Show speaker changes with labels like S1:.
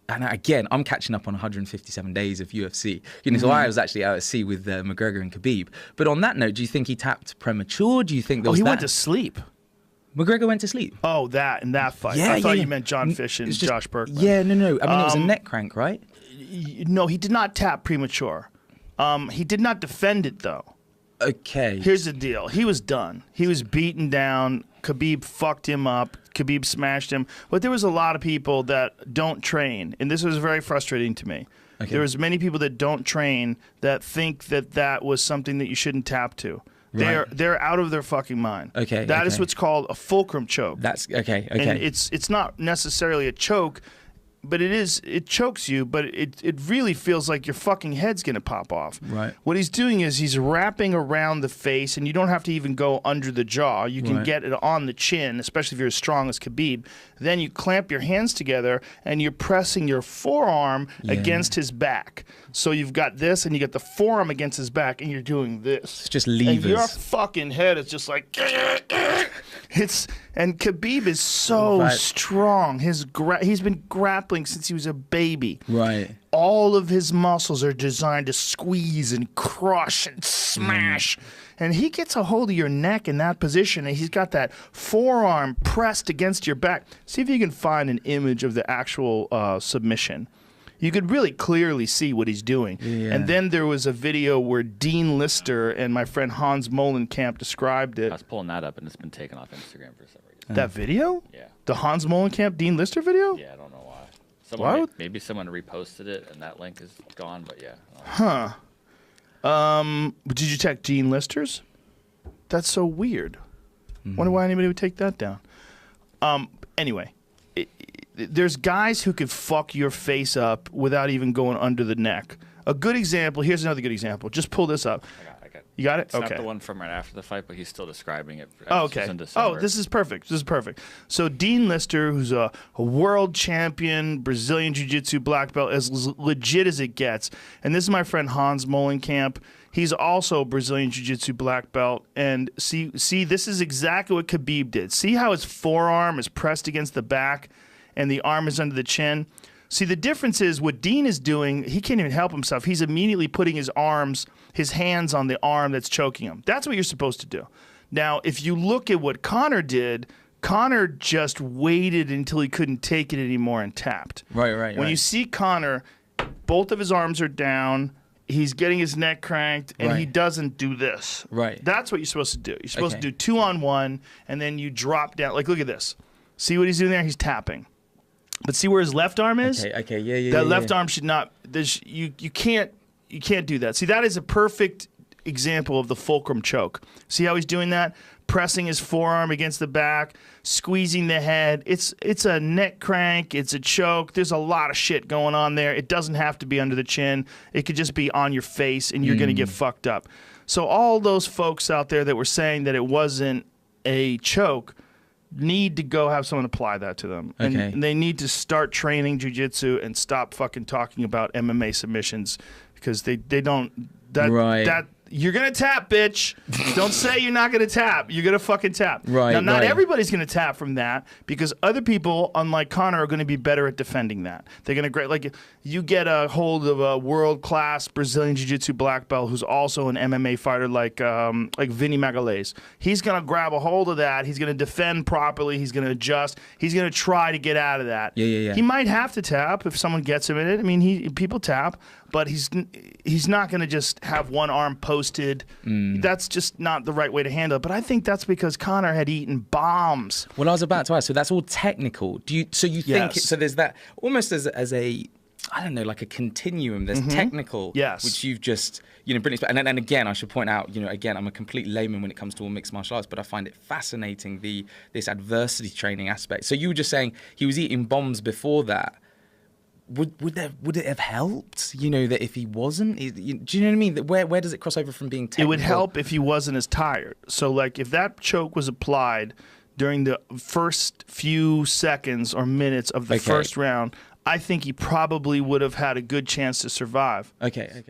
S1: and again, I'm catching up on 157 days of UFC. You know, so I was actually out at sea with McGregor and Khabib. But on that note, do you think he tapped premature? Do you think there was
S2: he went to sleep.
S1: McGregor went to sleep.
S2: Oh, in that fight.
S1: Yeah,
S2: I thought you meant John Fish and Josh Berkman.
S1: Yeah, no. I mean, it was a neck crank, right?
S2: No, he did not tap premature. He did not defend it, though.
S1: Okay.
S2: Here's the deal. He was done. He was beaten down. Khabib fucked him up. Khabib smashed him. But there was a lot of people that don't train, and this was very frustrating to me. Okay. There was many people that don't train that think that was something that you shouldn't tap to. They're out of their fucking mind.
S1: Okay.
S2: That is what's called a fulcrum choke.
S1: That's okay.
S2: And it's not necessarily a choke, but it chokes you, but it really feels like your fucking head's gonna pop off.
S1: Right.
S2: What he's doing is he's wrapping around the face, and you don't have to even go under the jaw. You can get it on the chin, especially if you're as strong as Khabib. Then you clamp your hands together, and you're pressing your forearm against his back. So you've got this, and you got the forearm against his back, and you're doing this.
S1: It's just levers.
S2: And your fucking head is just like... And Khabib is so strong. He's been grappling since he was a baby.
S1: Right.
S2: All of his muscles are designed to squeeze and crush and smash. And he gets a hold of your neck in that position, and he's got that forearm pressed against your back. See if you can find an image of the actual submission. You could really clearly see what he's doing. Yeah. And then there was a video where Dean Lister and my friend Hans Molenkamp described it.
S3: I was pulling that up, and it's been taken off Instagram for some reason.
S2: That video?
S3: Yeah. The
S2: Hans Molenkamp Dean Lister video?
S3: Yeah, I don't know why. Maybe someone reposted it, and that link is gone, but yeah.
S2: Huh. Did you check Dean Lister's? That's so weird. Wonder why anybody would take that down. Anyway. There's guys who could fuck your face up without even going under the neck. A good example, here's another good example. Just pull this up.
S3: I got it.
S2: You got it?
S3: It's not the one from right after the fight, but he's still describing it.
S2: Okay. Oh, this is perfect. This is perfect. So Dean Lister, who's a world champion, Brazilian Jiu-Jitsu black belt, as legit as it gets. And this is my friend Hans Molenkamp. He's also a Brazilian Jiu-Jitsu black belt. And see, this is exactly what Khabib did. See how his forearm is pressed against the back and the arm is under the chin? See, the difference is what Dean is doing, he can't even help himself. He's immediately putting his hands on the arm that's choking him. That's what you're supposed to do. Now, if you look at what Conor did, Conor just waited until he couldn't take it anymore and tapped.
S1: Right.
S2: When you see Conor, both of his arms are down, he's getting his neck cranked, and he doesn't do this.
S1: Right.
S2: That's what you're supposed to do. You're supposed to do 2-on-1, and then you drop down. Like, look at this. See what he's doing there? He's tapping. But see where his left arm is?
S1: Okay, yeah.
S2: That left arm should not. You can't do that. See, that is a perfect example of the fulcrum choke. See how he's doing that? Pressing his forearm against the back, squeezing the head. It's a neck crank. It's a choke. There's a lot of shit going on there. It doesn't have to be under the chin. It could just be on your face, and you're going to get fucked up. So all those folks out there that were saying that it wasn't a choke need to go have someone apply that to them. And they need to start training jiu-jitsu and stop fucking talking about MMA submissions, because they don't... You're going to tap, bitch. Don't say you're not going to tap. You're going to fucking tap. Now, not everybody's going to tap from that, because other people, unlike Conor, are going to be better at defending that. They're going to... Like, you get a hold of a world-class Brazilian Jiu-Jitsu black belt who's also an MMA fighter like Vinny Magalhães. He's going to grab a hold of that. He's going to defend properly. He's going to adjust. He's going to try to get out of that.
S1: Yeah.
S2: He might have to tap if someone gets him in it. I mean, people tap, but he's not going to just have one arm posted. That's just not the right way to handle it. But I think that's because Conor had eaten bombs.
S1: Well, I was about to ask. So that's all technical. Do you think so? There's that almost as a, I don't know, like a continuum. There's technical, which you've just, brilliant. And again, I should point out, again, I'm a complete layman when it comes to all mixed martial arts, but I find it fascinating, this adversity training aspect. So you were just saying he was eating bombs before that. Would it have helped? That if he wasn't, do you know what I mean? Where does it cross over from being technical?
S2: It would help if he wasn't as tired. So, like, if that choke was applied during the first few seconds or minutes of the first round, I think he probably would have had a good chance to survive.
S1: Okay.